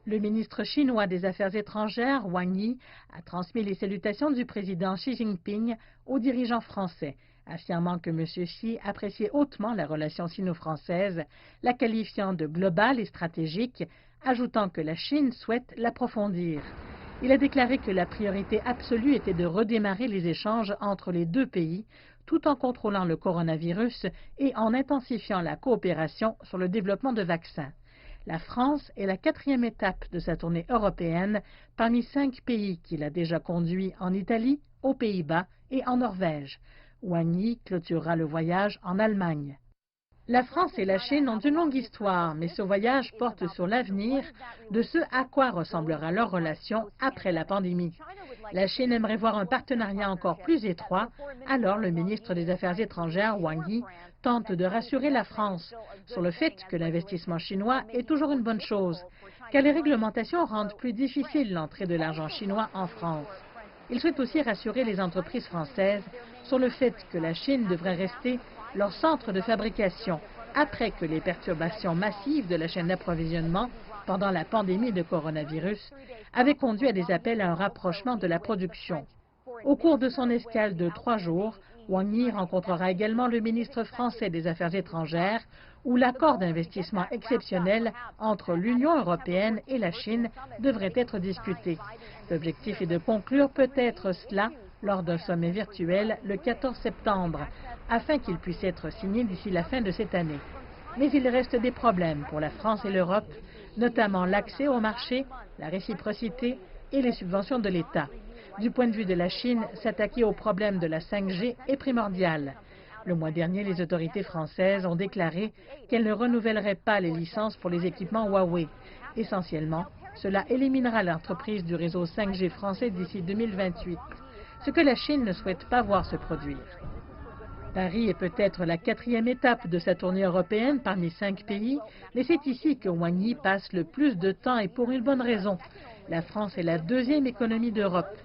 Le ministre chinois des Affaires étrangères, Wang Yi, a transmis les salutations du président Xi Jinping aux dirigeants français, affirmant que M. Xi appréciait hautement la relation sino-française, la qualifiant de globale et stratégique, ajoutant que la Chine souhaite l'approfondir. Il a déclaré que la priorité absolue était de redémarrer les échanges entre les deux pays, tout en contrôlant le coronavirus et en intensifiant la coopération sur le développement de vaccins. La France est la 4e étape de sa tournée européenne parmi 5 pays qu'il a déjà conduits en Italie, aux Pays-Bas et en Norvège. Wang Yi clôturera le voyage en Allemagne. La France et la Chine ont une longue histoire, mais ce voyage porte sur l'avenir de ce à quoi ressemblera leur relation après la pandémie. La Chine aimerait voir un partenariat encore plus étroit, alors le ministre des Affaires étrangères, Wang Yi, tente de rassurer la France sur le fait que l'investissement chinois est toujours une bonne chose, car les réglementations rendent plus difficile l'entrée de l'argent chinois en France. Il souhaite aussi rassurer les entreprises françaises sur le fait que la Chine devrait rester leur centre de fabrication après que les perturbations massives de la chaîne d'approvisionnement pendant la pandémie de coronavirus avaient conduit à des appels à un rapprochement de la production. Au cours de son escale de 3 jours, Wang Yi rencontrera également le ministre français des Affaires étrangères, où l'accord d'investissement exceptionnel entre l'Union européenne et la Chine devrait être discuté. L'objectif est de conclure peut-être cela lors d'un sommet virtuel le 14 septembre, afin qu'il puisse être signé d'ici la fin de cette année. Mais il reste des problèmes pour la France et l'Europe, notamment l'accès au marché, la réciprocité et les subventions de l'État. Du point de vue de la Chine, s'attaquer au problème de la 5G est primordial. Le mois dernier, les autorités françaises ont déclaré qu'elles ne renouvelleraient pas les licences pour les équipements Huawei. Essentiellement, cela éliminera l'entreprise du réseau 5G français d'ici 2028, ce que la Chine ne souhaite pas voir se produire. Paris est peut-être la 4e étape de sa tournée européenne parmi 5 pays, mais c'est ici que Wang Yi passe le plus de temps et pour une bonne raison. La France est la 2e économie d'Europe.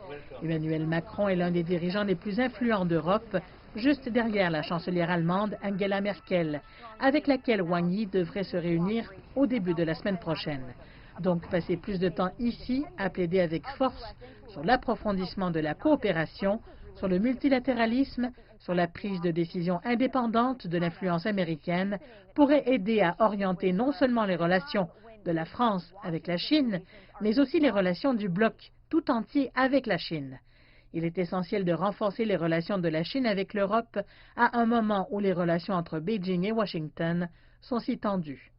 Emmanuel Macron est l'un des dirigeants les plus influents d'Europe, juste derrière la chancelière allemande Angela Merkel, avec laquelle Wang Yi devrait se réunir au début de la semaine prochaine. Donc passer plus de temps ici à plaider avec force sur l'approfondissement de la coopération, sur le multilatéralisme, sur la prise de décision indépendante de l'influence américaine pourrait aider à orienter non seulement les relations de la France avec la Chine, mais aussi les relations du bloc tout entier avec la Chine. Il est essentiel de renforcer les relations de la Chine avec l'Europe à un moment où les relations entre Beijing et Washington sont si tendues.